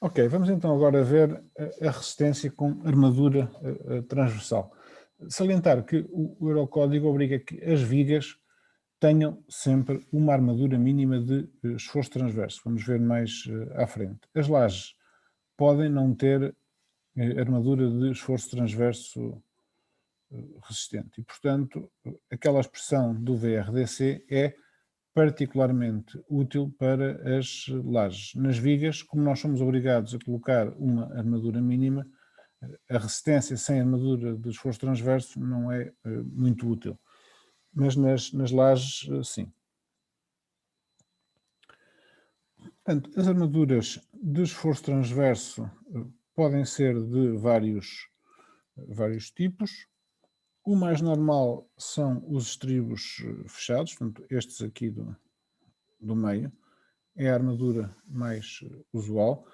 Ok, vamos então agora ver a resistência com armadura transversal. Salientar que o Eurocódigo obriga que as vigas tenham sempre uma armadura mínima de esforço transverso. Vamos ver mais à frente. As lajes podem não ter armadura de esforço transverso resistente e, portanto, aquela expressão do VRDC é particularmente útil para as lajes. Nas vigas, como nós somos obrigados a colocar uma armadura mínima, a resistência sem armadura de esforço transverso não é muito útil. Mas nas lajes, sim. Portanto, as armaduras de esforço transverso podem ser de vários tipos. O mais normal são os estribos fechados, portanto, estes aqui do meio, é a armadura mais usual.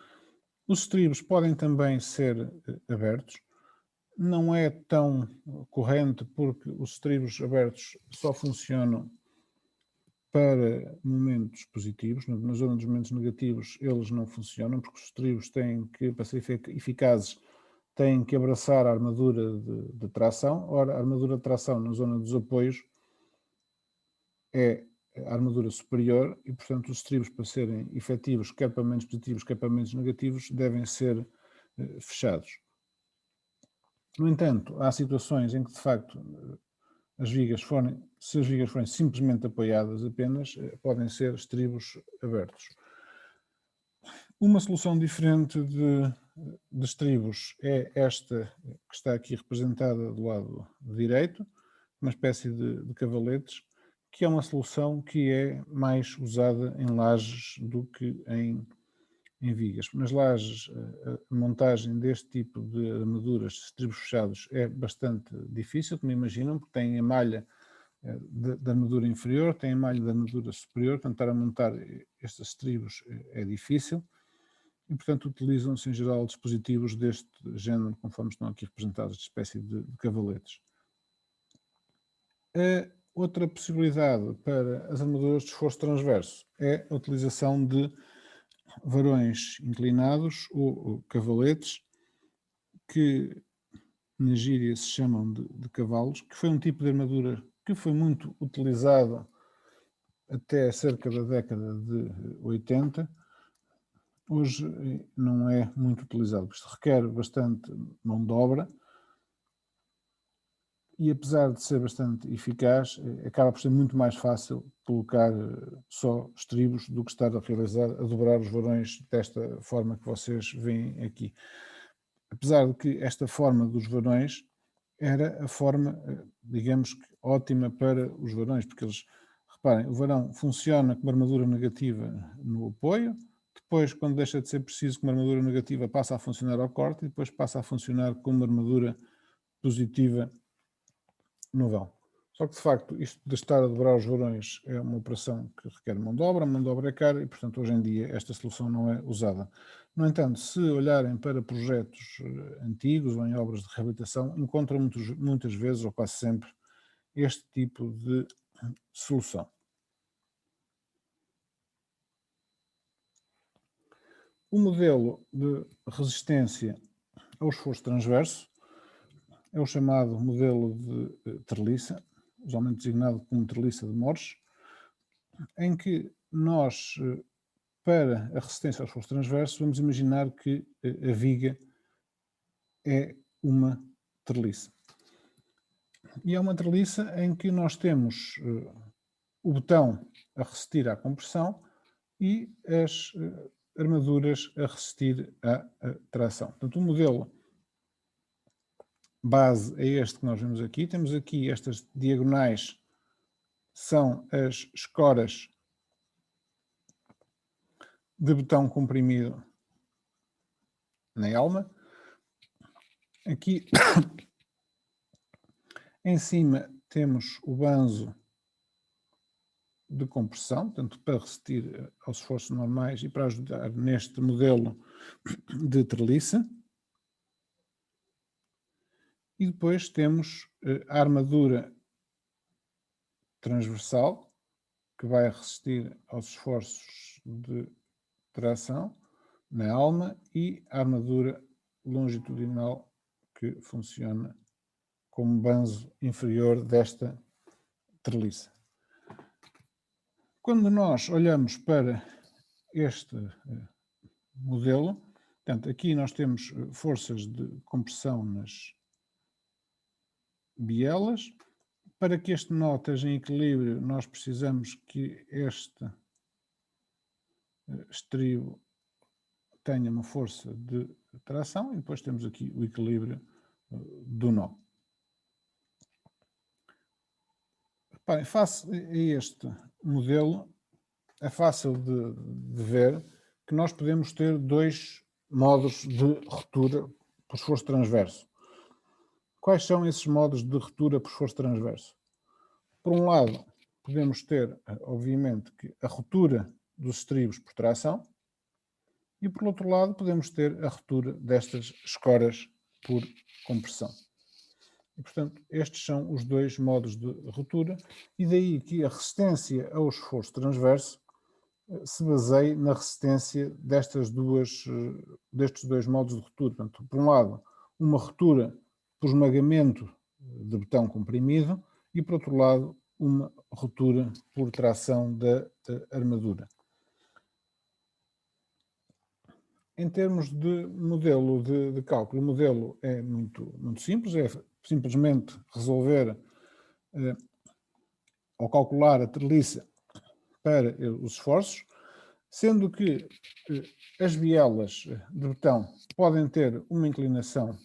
Os estribos podem também ser abertos. Não é tão corrente porque os estribos abertos só funcionam para momentos positivos. Na zona dos momentos negativos eles não funcionam porque os estribos têm que, para ser eficazes, têm que abraçar a armadura de tração. Ora, a armadura de tração na zona dos apoios é a armadura superior e, portanto, os estribos, para serem efetivos, quer para momentos positivos, quer para momentos negativos, devem ser fechados. No entanto, há situações em que, de facto, se as vigas forem simplesmente apoiadas apenas, podem ser estribos abertos. Uma solução diferente de estribos é esta que está aqui representada do lado direito, uma espécie de cavaletes, que é uma solução que é mais usada em lajes do que em vigas. Nas lajes, a montagem deste tipo de armaduras, de estribos fechados, é bastante difícil, como imaginam, porque tem a malha da armadura inferior, tem a malha da armadura superior, tentar montar estes estribos é difícil e, portanto, utilizam-se em geral dispositivos deste género, conforme estão aqui representados, de espécie de cavaletes. Outra possibilidade para as armaduras de esforço transverso é a utilização de varões inclinados ou cavaletes, que na gíria se chamam de cavalos, que foi um tipo de armadura que foi muito utilizado até cerca da década de 80. Hoje não é muito utilizado, porque requer bastante mão de obra e, apesar de ser bastante eficaz, acaba por ser muito mais fácil colocar só estribos do que estar a dobrar os varões desta forma que vocês veem aqui. Apesar de que esta forma dos varões era a forma, digamos que ótima para os varões, porque eles, reparem, o varão funciona com uma armadura negativa no apoio, depois, quando deixa de ser preciso com uma armadura negativa, passa a funcionar ao corte e depois passa a funcionar com uma armadura positiva no vão. Só que, de facto, isto de estar a dobrar os varões é uma operação que requer mão de obra é cara e, portanto, hoje em dia esta solução não é usada. No entanto, se olharem para projetos antigos ou em obras de reabilitação, encontram muitas vezes, ou quase sempre, este tipo de solução. O modelo de resistência ao esforço transverso é o chamado modelo de treliça, usualmente designado como treliça de Morse, em que nós, para a resistência ao esforço transverso, vamos imaginar que a viga é uma treliça. E é uma treliça em que nós temos o botão a resistir à compressão e as armaduras a resistir à tração. Portanto, o modelo base é este que nós vemos aqui. Temos aqui estas diagonais, são as escoras de botão comprimido na elma. Aqui em cima temos o banzo de compressão, portanto, para resistir aos esforços normais e para ajudar neste modelo de treliça. E depois temos a armadura transversal, que vai resistir aos esforços de tração. na alma e a armadura longitudinal que funciona como banzo inferior desta treliça. Quando nós olhamos para este modelo, portanto, aqui nós temos forças de compressão nas bielas. Para que este nó esteja em equilíbrio, nós precisamos que este estribo tenha uma força de tração e depois temos aqui o equilíbrio do nó. Reparem, face a este modelo, é fácil de ver que nós podemos ter dois modos de rotura por esforço transverso. Quais são esses modos de rotura por esforço transverso? Por um lado, podemos ter, obviamente, a rotura dos estribos por tração e, por outro lado, podemos ter a rotura destas escoras por compressão. E, portanto, estes são os dois modos de rotura e daí que a resistência ao esforço transverso se baseia na resistência destes dois modos de rotura. Portanto, por um lado, uma rotura por esmagamento de betão comprimido e, por outro lado, uma rotura por tração da armadura. Em termos de modelo de cálculo, o modelo é muito simples, é simplesmente resolver ou calcular a treliça para os esforços, sendo que as bielas de betão podem ter uma inclinação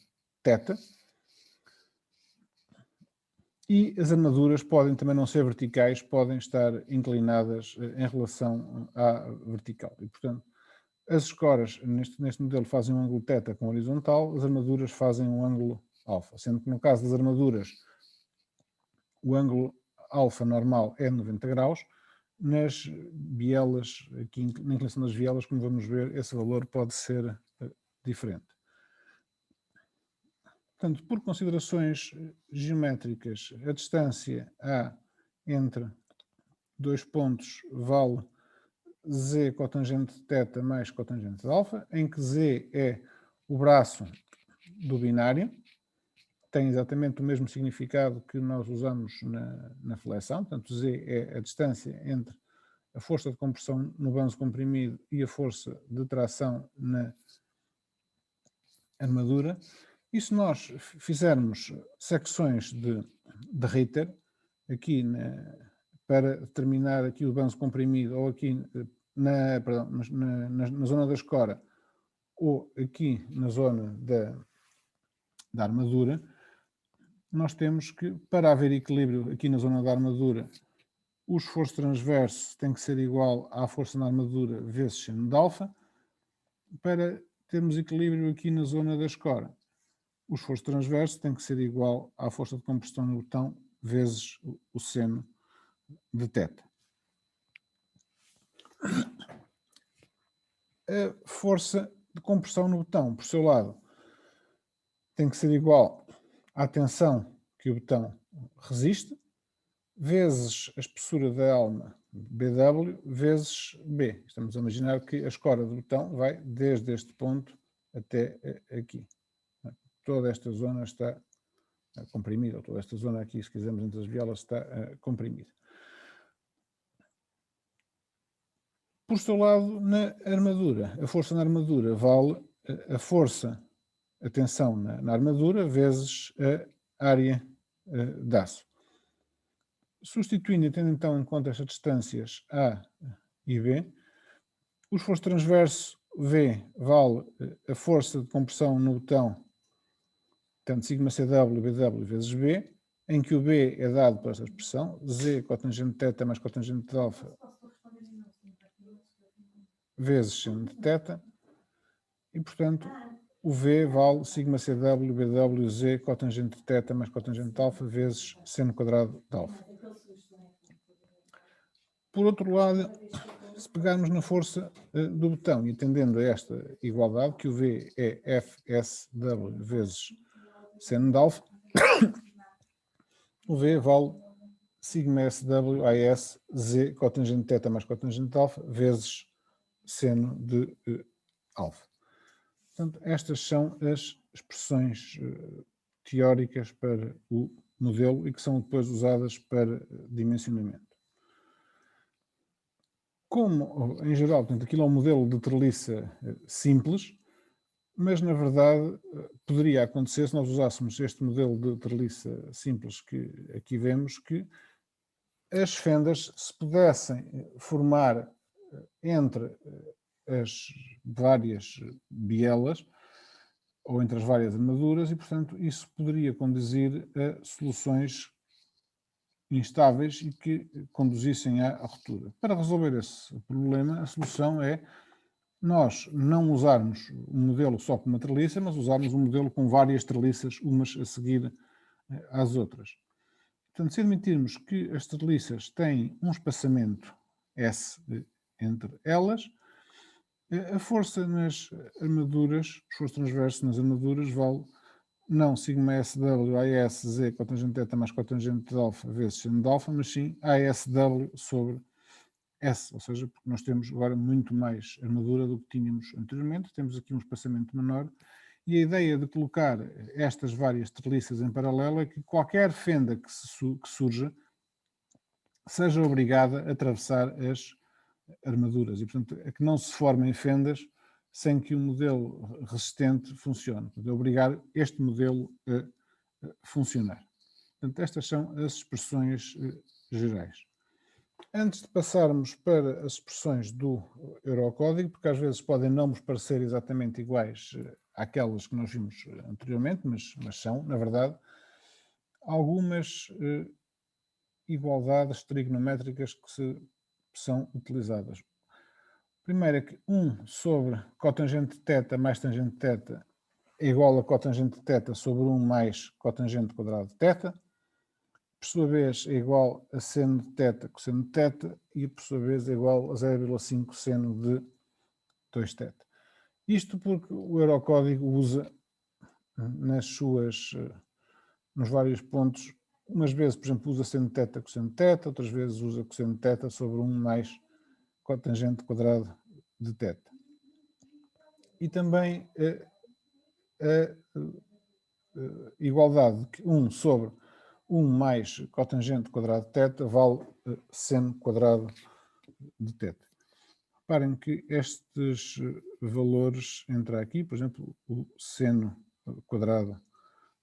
θ e as armaduras podem também não ser verticais, podem estar inclinadas em relação à vertical. E, portanto, as escoras neste modelo fazem um ângulo θ com horizontal, as armaduras fazem um ângulo alfa, sendo que no caso das armaduras o ângulo alfa normal é 90 graus, nas bielas, aqui na inclinação das bielas, como vamos ver, esse valor pode ser diferente. Portanto, por considerações geométricas, a distância A entre dois pontos vale Z cotangente de θ mais cotangente de alfa, em que Z é o braço do binário, tem exatamente o mesmo significado que nós usamos na flexão, portanto Z é a distância entre a força de compressão no banzo comprimido e a força de tração na armadura. E se nós fizermos secções de Ritter, aqui para determinar aqui o banzo comprimido, ou aqui na zona da escora, ou aqui na zona da armadura, nós temos que, para haver equilíbrio aqui na zona da armadura, o esforço transverso tem que ser igual à força na armadura vezes seno de alfa. Para termos equilíbrio aqui na zona da escora, o esforço transverso tem que ser igual à força de compressão no betão vezes o seno de θ. A força de compressão no betão, por seu lado, tem que ser igual à tensão que o betão resiste, vezes a espessura da alma BW, vezes B. Estamos a imaginar que a escora do betão vai desde este ponto até aqui. Toda esta zona está comprimida, ou toda esta zona aqui, se quisermos, entre as bielas, está comprimida. Por seu lado, na armadura, a força na armadura vale a força, a tensão na armadura, vezes a área de aço. Substituindo e tendo então em conta estas distâncias A e B, o esforço transverso V vale a força de compressão no betão, portanto, σCW BW vezes B, em que o B é dado por esta expressão, Z cotangente de θ mais cotangente de alfa vezes seno de θ, e, portanto, o V vale σCW BW Z cotangente de θ mais cotangente de alfa vezes seno quadrado de alfa. Por outro lado, se pegarmos na força do betão e atendendo a esta igualdade, que o V é FSW vezes seno de alfa, o V vale σSW AS Z cotangente de θ mais cotangente de alfa vezes seno de alfa. Portanto, estas são as expressões teóricas para o modelo e que são depois usadas para dimensionamento. Como, em geral, portanto, aquilo é um modelo de treliça simples, mas, na verdade, poderia acontecer, se nós usássemos este modelo de treliça simples que aqui vemos, que as fendas se pudessem formar entre as várias bielas ou entre as várias armaduras e, portanto, isso poderia conduzir a soluções instáveis e que conduzissem à ruptura. Para resolver esse problema, a solução é nós não usarmos um modelo só com uma treliça, mas usarmos um modelo com várias treliças, umas a seguir às outras. Portanto, se admitirmos que as treliças têm um espaçamento S entre elas, a força nas armaduras, o esforço transverso nas armaduras vale não sigma SW AS Z cotangente θ mais cotangente de alfa vezes seno de alfa, mas sim ASW sobre S, ou seja, porque nós temos agora muito mais armadura do que tínhamos anteriormente, temos aqui um espaçamento menor, e a ideia de colocar estas várias treliças em paralelo é que qualquer fenda que surja seja obrigada a atravessar as armaduras e, portanto, a que não se formem fendas sem que o modelo resistente funcione. Portanto, é obrigar este modelo a funcionar. Portanto, estas são as expressões gerais. Antes de passarmos para as expressões do Eurocódigo, porque às vezes podem não nos parecer exatamente iguais àquelas que nós vimos anteriormente, mas são, na verdade, algumas igualdades trigonométricas que são utilizadas. Primeiro é que 1 sobre cotangente θ mais tangente θ é igual a cotangente θ sobre 1 mais cotangente quadrado de θ. Por sua vez é igual a seno de θ cosseno de θ e por sua vez é igual a 0,5 seno de 2θ. Isto porque o Eurocódigo usa nos vários pontos, umas vezes, por exemplo, usa seno de θ cosseno de θ, outras vezes usa cosseno de θ sobre 1 mais cotangente quadrado de θ. E também a igualdade de que 1 sobre 1 mais cotangente quadrado de θ vale seno quadrado de θ. Reparem que estes valores entram aqui, por exemplo, o seno quadrado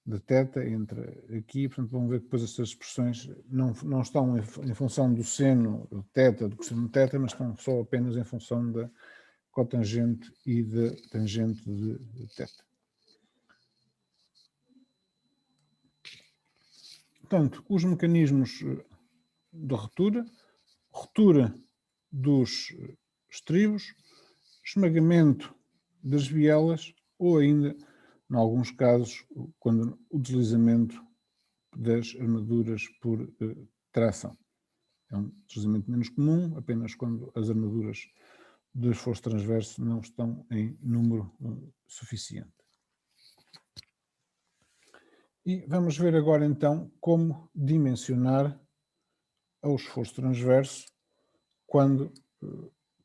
de θ entra aqui, portanto vão ver que depois estas expressões não estão em função do seno de θ, do cosseno de θ, mas estão só apenas em função da cotangente e da tangente de θ. Portanto, os mecanismos de ruptura dos estribos, esmagamento das bielas ou ainda, em alguns casos, quando o deslizamento das armaduras por tração. É um deslizamento menos comum, apenas quando as armaduras do esforço transverso não estão em número suficiente. E vamos ver agora então como dimensionar ao esforço transverso quando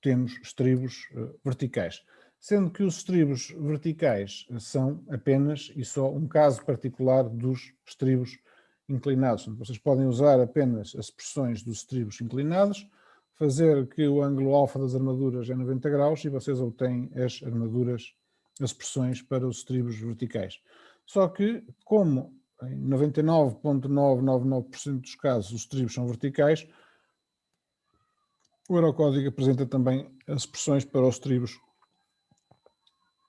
temos estribos verticais. Sendo que os estribos verticais são apenas e só um caso particular dos estribos inclinados. Vocês podem usar apenas as expressões dos estribos inclinados, fazer que o ângulo alfa das armaduras é 90 graus e vocês obtêm as expressões para os estribos verticais. Só que, como em 99,999% dos casos os estribos são verticais, o Eurocódigo apresenta também as expressões para os estribos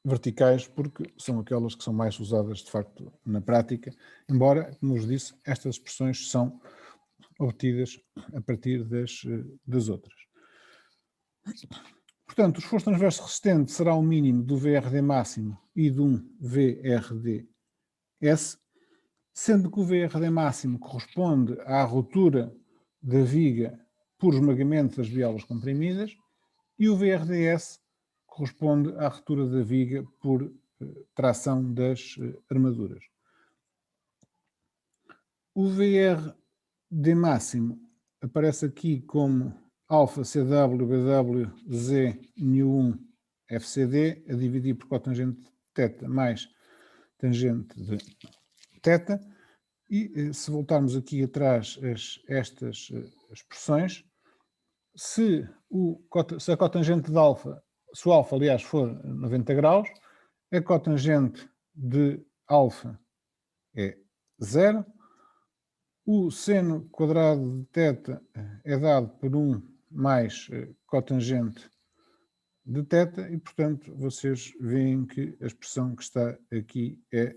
verticais, porque são aquelas que são mais usadas, de facto, na prática, embora, como vos disse, estas expressões são obtidas a partir das outras. Portanto, o esforço transverso resistente será o mínimo do VRD máximo e de um VRDS, sendo que o VRD máximo corresponde à ruptura da viga por esmagamento das bielas comprimidas e o VRDS corresponde à ruptura da viga por tração das armaduras. O VRD máximo aparece aqui como alfa CW, BW, Z, ν1 FCD a dividir por cotangente de θ mais tangente de θ. E se voltarmos aqui atrás estas expressões, se a cotangente de alfa, se o alfa, aliás, for 90 graus, a cotangente de alfa é 0, o seno quadrado de θ é dado por 1 mais cotangente de θ e, portanto, vocês veem que a expressão que está aqui é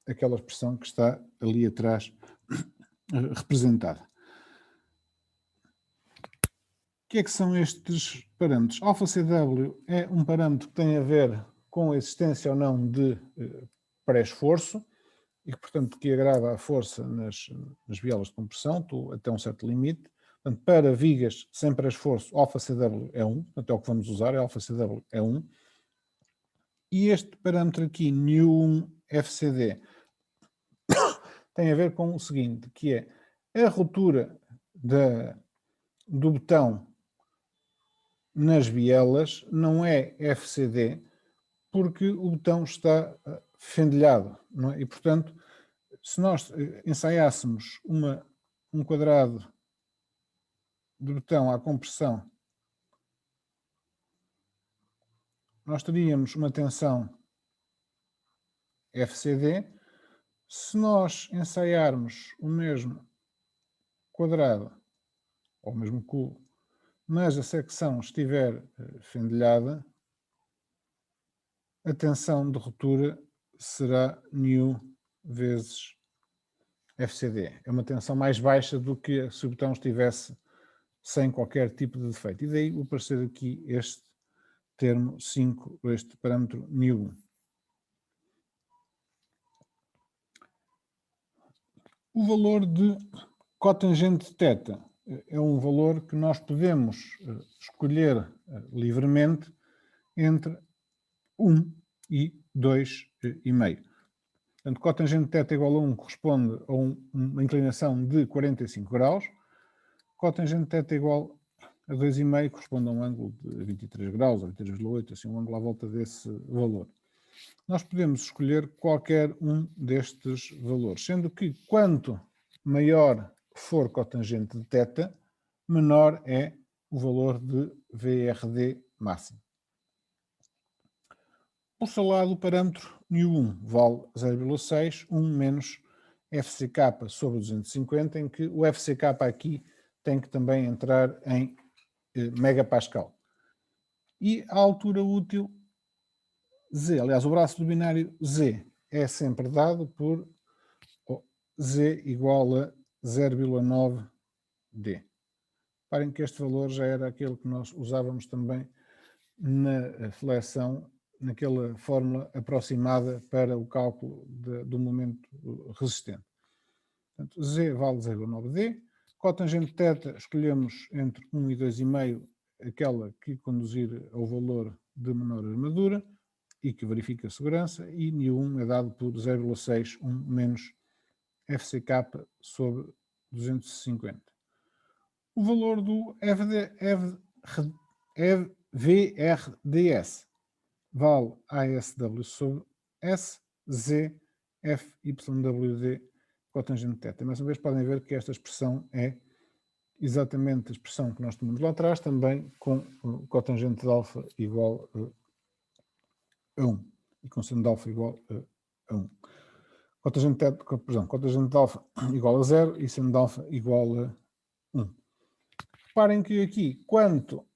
aquela expressão que está ali atrás representada. O que é que são estes parâmetros? Alfa-CW é um parâmetro que tem a ver com a existência ou não de pré-esforço e que, portanto, que agrava a força nas bielas de compressão até um certo limite. Portanto, para vigas sem pré-esforço, alfa-CW é 1, portanto, é o que vamos usar, é alfa-CW é 1. E este parâmetro aqui, μ1-FCD, tem a ver com o seguinte, que é a ruptura do betão nas bielas não é FCD porque o betão está fendilhado, não é? E, portanto, se nós ensaiássemos um quadrado de betão à compressão, nós teríamos uma tensão FCD. Se nós ensaiarmos o mesmo quadrado, ou o mesmo cubo, mas a secção estiver fendilhada, a tensão de ruptura será μ vezes FCD. É uma tensão mais baixa do que se o betão estivesse sem qualquer tipo de defeito. E daí o aparecer aqui este termo 5, este parâmetro μ1. O valor de cotangente θ é um valor que nós podemos escolher livremente entre 1 e 2,5. Portanto, cotangente θ igual a 1 corresponde a uma inclinação de 45 graus. Cotangente θ igual a 2,5 corresponde a um ângulo de 23 graus, ou 23,8, assim, um ângulo à volta desse valor. Nós podemos escolher qualquer um destes valores, sendo que quanto maior for cotangente de θ, menor é o valor de VRD máximo. Por seu lado, o parâmetro μ1 vale 0,6, 1 menos FCK sobre 250, em que o FCK aqui tem que também entrar em megapascal. E a altura útil Z, aliás, o braço do binário Z é sempre dado por Z igual a 0,9 D. Reparem que este valor já era aquele que nós usávamos também na flexão, naquela fórmula aproximada para o cálculo do momento resistente. Portanto, Z vale 0,9 D. Cotangente θ escolhemos entre 1 e 2,5, aquela que conduzir ao valor de menor armadura e que verifica a segurança, e μ1 é dado por 0,6, 1 menos FCK sobre 250. O valor do VRDS vale ASW sobre S, Z, FYWD, cotangente θ. Mais uma vez podem ver que esta expressão é exatamente a expressão que nós tínhamos lá atrás, também com cotangente de alfa igual a 1 e com seno de alfa igual a 1. Cotangente de alfa igual a 0 e seno de alfa igual a 1. Reparem que aqui, quanto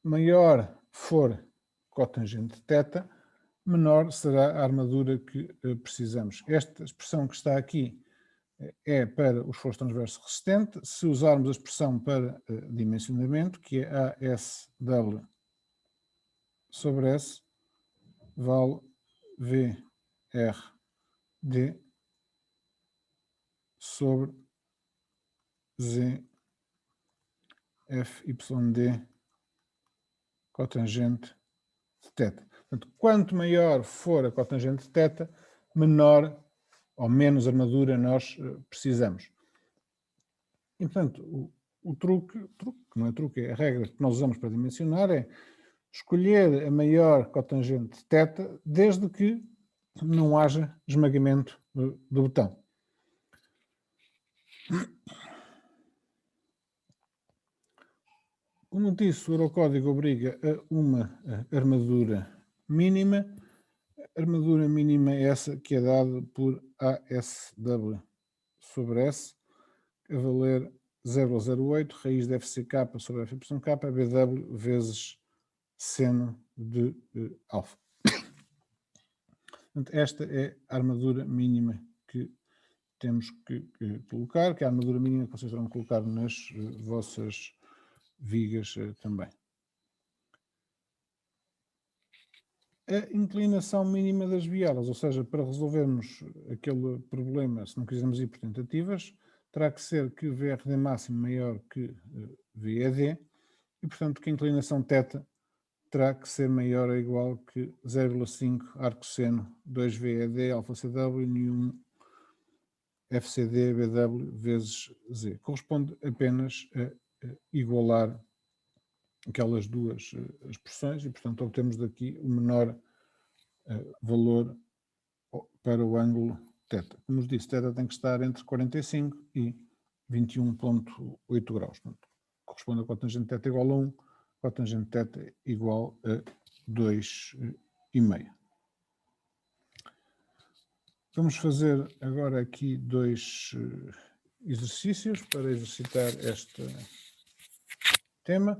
maior for cotangente θ, menor será a armadura que precisamos. Esta expressão que está aqui é para o esforço transverso resistente. Se usarmos a expressão para dimensionamento, que é ASW sobre S, vale VRD sobre Z FYD cotangente de θ. Portanto, quanto maior for a cotangente de θ, menor ou menos armadura nós precisamos. E, portanto, o truque, não é truque, é a regra que nós usamos para dimensionar é escolher a maior cotangente θ, desde que não haja esmagamento do botão. Como disse, o Eurocódigo obriga a uma armadura mínima. A armadura mínima é essa que é dada por ASW sobre S, a valer 0,08, raiz de FCK sobre FYK, BW vezes seno de alfa. Portanto, esta é a armadura mínima que temos que colocar, que é a armadura mínima que vocês vão colocar nas vossas vigas também. A inclinação mínima das bielas, ou seja, para resolvermos aquele problema, se não quisermos ir por tentativas, terá que ser que VRD máximo maior que VED, e portanto que a inclinação θ terá que ser maior ou igual que 0,5 arcosseno 2VED alfa CW e 1 FCD BW vezes Z. Corresponde apenas a igualar aquelas duas expressões e, portanto, obtemos daqui o menor valor para o ângulo θ. Como vos disse, θ tem que estar entre 45 e 21,8 graus. Portanto, corresponde a cotangente θ igual a 1, cotangente θ igual a 2,5. Vamos fazer agora aqui dois exercícios para exercitar este tema.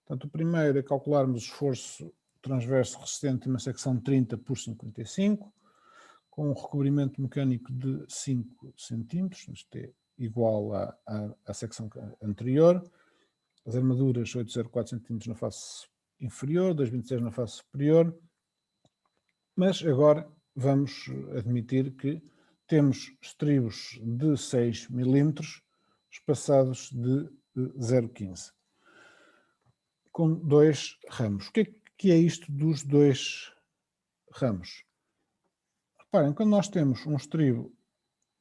Portanto, o primeiro é calcularmos o esforço transverso resistente numa secção 30 por 55, com um recobrimento mecânico de 5 cm, isto é igual à secção anterior. As armaduras 804 cm na face inferior, 226 na face superior. Mas agora vamos admitir que temos estribos de 6 mm espaçados de 0,15, com 2 ramos. O que é isto dos 2 ramos? Reparem, quando nós temos um estribo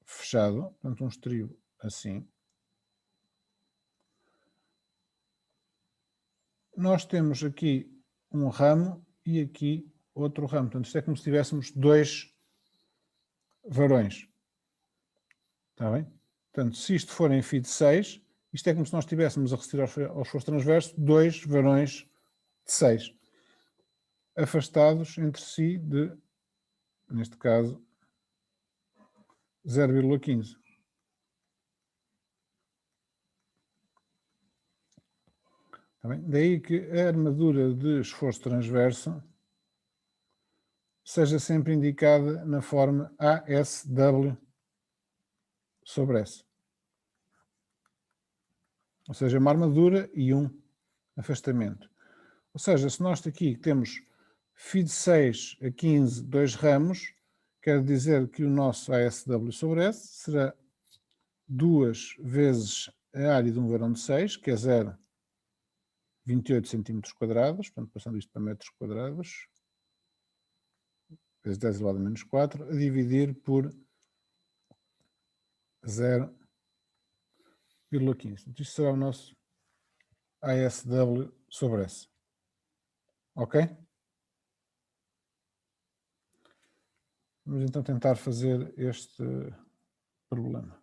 fechado, portanto um estribo assim, nós temos aqui um ramo e aqui outro ramo. Portanto, isto é como se tivéssemos 2 varões. Está bem? Portanto, se isto for em φ de 6, isto é como se nós estivéssemos a resistir ao esforço transverso 2 varões de 6, afastados entre si de, neste caso, 0,15. Está bem? Daí que a armadura de esforço transverso seja sempre indicada na forma ASW sobre S. Ou seja, uma armadura e um afastamento. Ou seja, se nós aqui temos φ de 6 a 15, 2 ramos, quer dizer que o nosso ASW sobre S será 2 vezes a área de um varão de 6, que é 0,28 cm², portanto, passando isto para metros quadrados, vezes 10 elevado a menos 4, a dividir por 0,15. Isto será o nosso ASW sobre S. Ok? Vamos então tentar fazer este problema.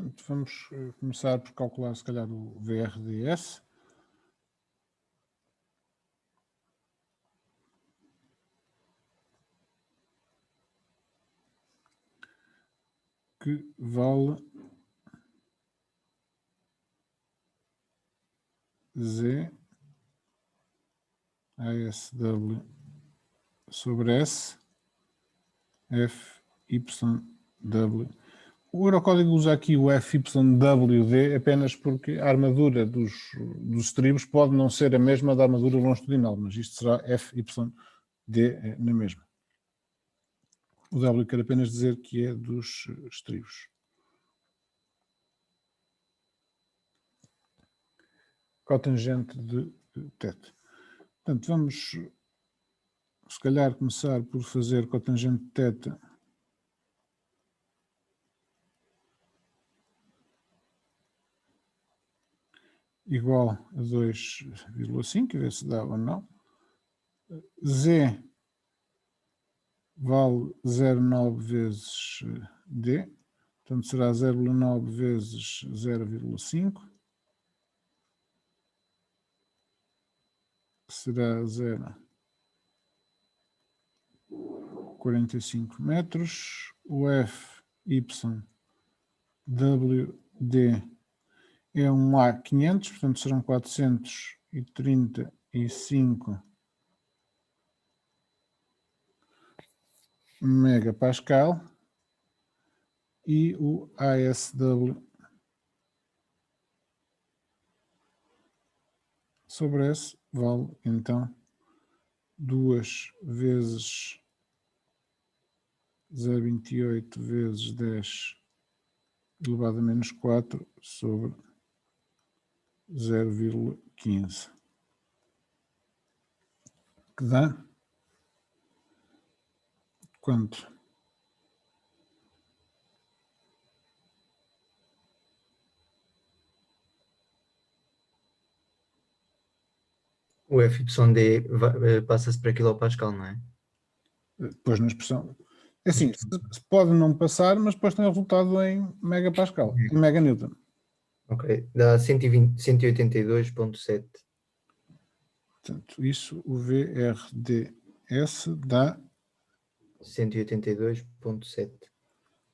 Portanto, vamos começar por calcular, se calhar, o VRDS. Que vale Z ASW sobre S FYW. O Eurocódigo usa aqui o FYWD apenas porque a armadura dos estribos pode não ser a mesma da armadura longitudinal, mas isto será FYD na mesma. O W quer apenas dizer que é dos estribos. Cotangente de teto. Portanto, vamos, se calhar, começar por fazer cotangente de teta igual a 2,5, ver se dá ou não. Z vale 0,9 vezes D, portanto será 0,9 vezes 0,5, que será 0,45 metros. O FYWD é um A500, portanto serão 435 megapascal, e o ASW sobre S vale então 2 vezes 0,28 vezes 10 elevado a menos 4 sobre 0,15, que dá quanto? O FYD passa-se para quilopascal, não é? Depois na expressão. É assim, se pode não passar, mas depois tem o resultado em megapascal, em meganewton. Ok, dá 182,7. Portanto, isso, o VRDS dá 182,7.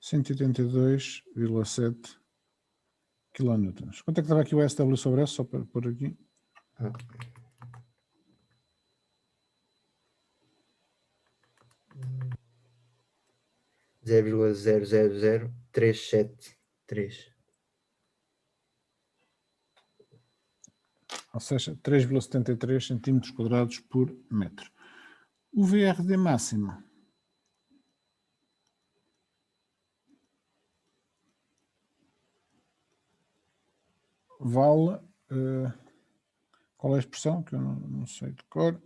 182,7 kN. Quanto é que estava aqui o SW sobre S, só para pôr aqui? 0,000373. Ou seja, 3,73 centímetros quadrados por metro. O VRD máximo vale, qual é a expressão que eu não sei de cor?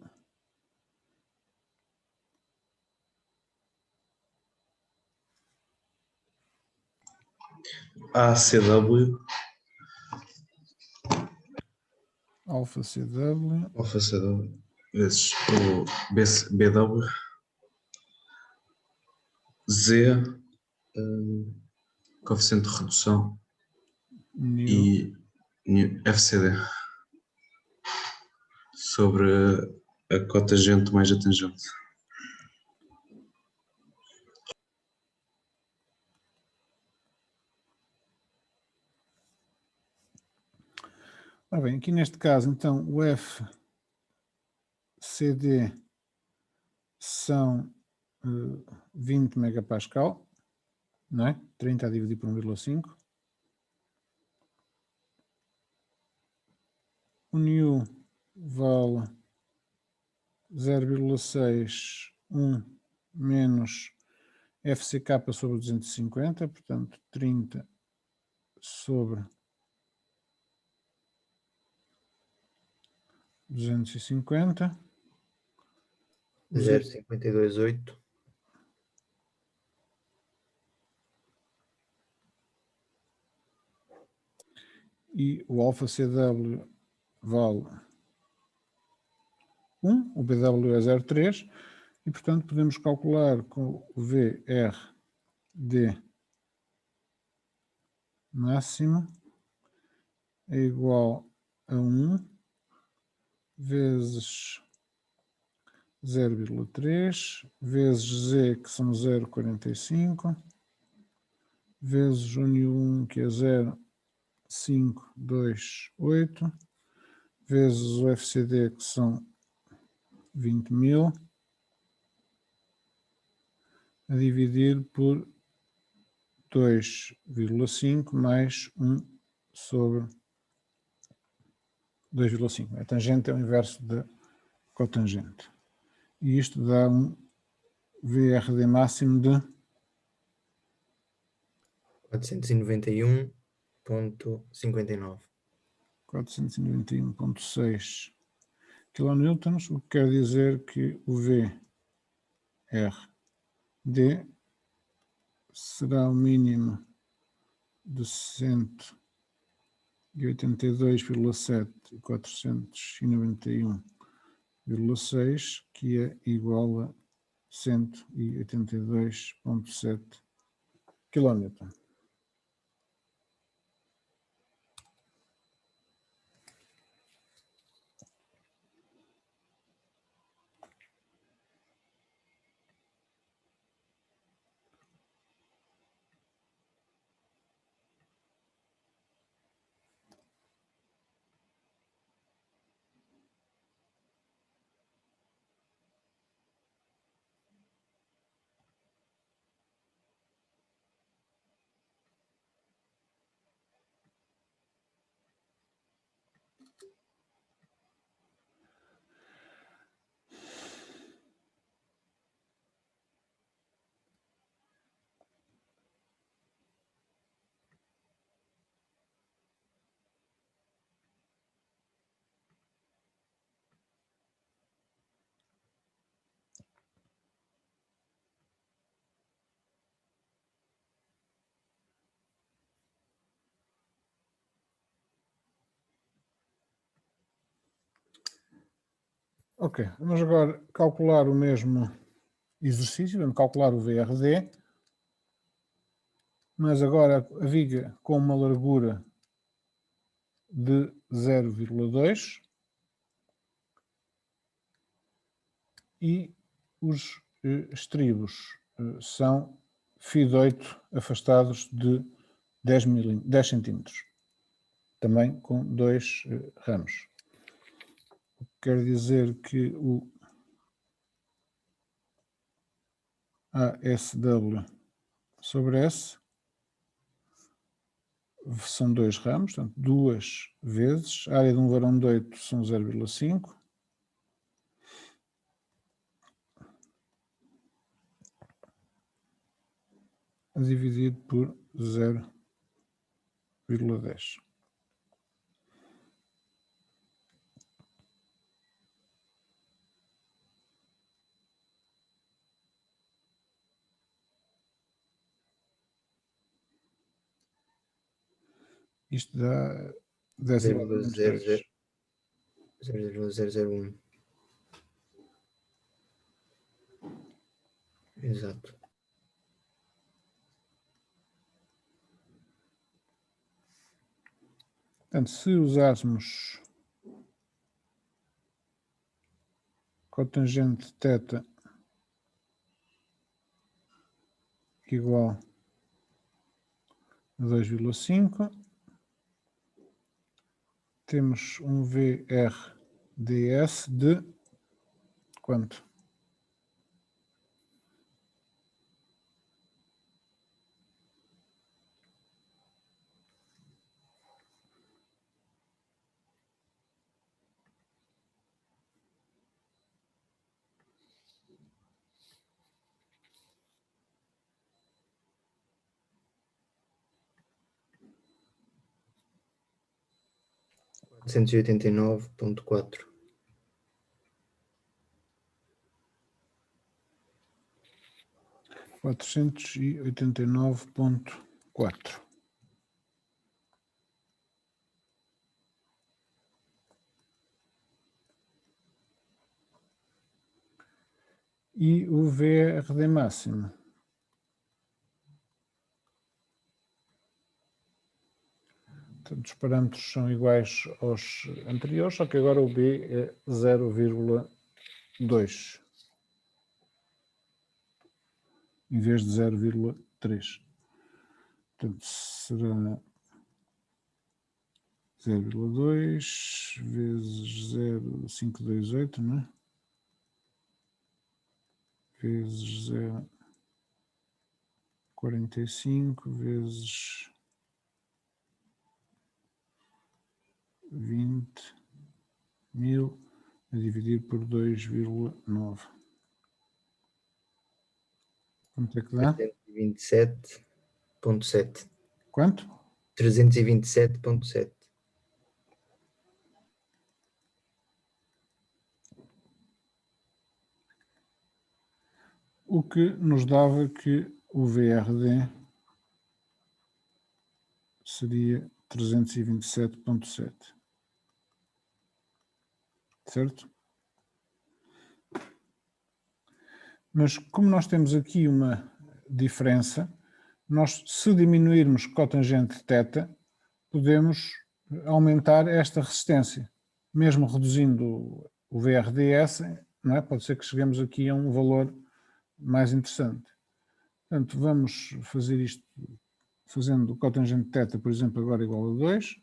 ACW Alfa CW alfa CW vezes o BW Z coeficiente de redução e FCD sobre a cotangente mais a tangente. Ora bem, aqui neste caso, então, o FCD são 20 megapascal, não é? 30 a dividir por 1,5. O nu vale 0,61 menos FCK sobre 250, portanto 30 sobre 250. 0,528. E o alfa CW vale 1, o BW é 0,3, e portanto podemos calcular com o VRD máximo é igual a 1 vezes 0,3 vezes Z, que são 0,45, vezes 1 e 1, que é 0,528, vezes o FCD, que são 20.000, a dividir por 2,5 mais 1 sobre 2,5. A tangente é o inverso da cotangente. E isto dá um VRD máximo de 491,59. 491,6 kN, o que quer dizer que o VRD será o mínimo de 182,7 e 491,6, que é igual a 182,7 kN. Ok, vamos agora calcular o mesmo exercício, vamos calcular o VRD, mas agora a viga com uma largura de 0,2 e os estribos são φ8 afastados de 10 centímetros, também com 2 ramos. O que quer dizer que o ASW sobre S são 2 ramos, portanto 2 vezes, a área de um varão de 8 são 0,5, dividido por 0,10. Isto dá 10,00. 0,001. Exato. Portanto, se usássemos cotangente θ igual a 2,5, temos um VRDS de quanto? R$489,4. 489,4. E o VRD máximo Portanto, os parâmetros são iguais aos anteriores, só que agora o B é 0,2 em vez de 0,3. Portanto, será 0,2 vezes 0,528, não é? Vezes 0,45 vezes 20.000 a dividir por 2,9. Quanto é que dá? 327,7. Quanto? 327,7. O que nos dava que o VRD seria 327,7. Certo? Mas como nós temos aqui uma diferença, nós, se diminuirmos cotangente θ, podemos aumentar esta resistência. Mesmo reduzindo o VRDS, não é? Pode ser que cheguemos aqui a um valor mais interessante. Portanto, vamos fazer isto fazendo o cotangente θ, por exemplo, agora igual a 2.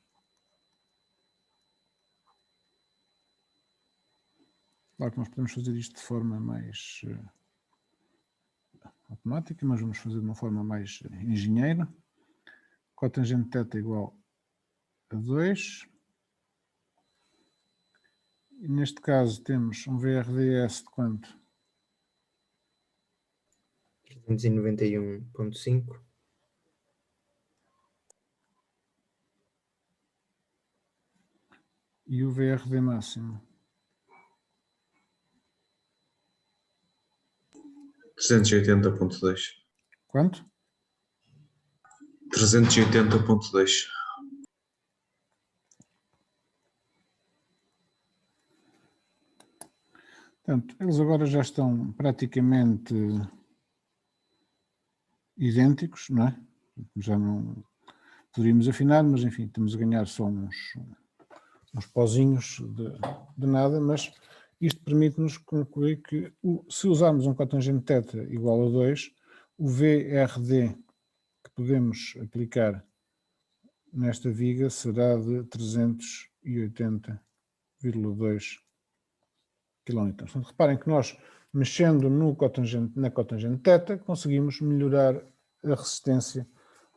Claro que nós podemos fazer isto de forma mais automática, mas vamos fazer de uma forma mais engenheira. Cotangente θ igual a 2. E neste caso temos um VRDS de quanto? 391,5. E o VRD máximo? 380,2. Quanto? 380,2. Portanto, eles agora já estão praticamente idênticos, não é? Já não poderíamos afinar, mas enfim, estamos a ganhar só uns pozinhos de nada, mas isto permite-nos concluir que se usarmos um cotangente θ igual a 2, o VRD que podemos aplicar nesta viga será de 380,2 kN. Portanto, reparem que nós, mexendo na cotangente θ, conseguimos melhorar a resistência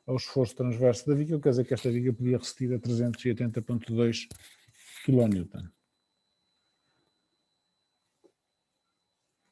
ao esforço transverso da viga, quer dizer que esta viga podia resistir a 380,2 kN.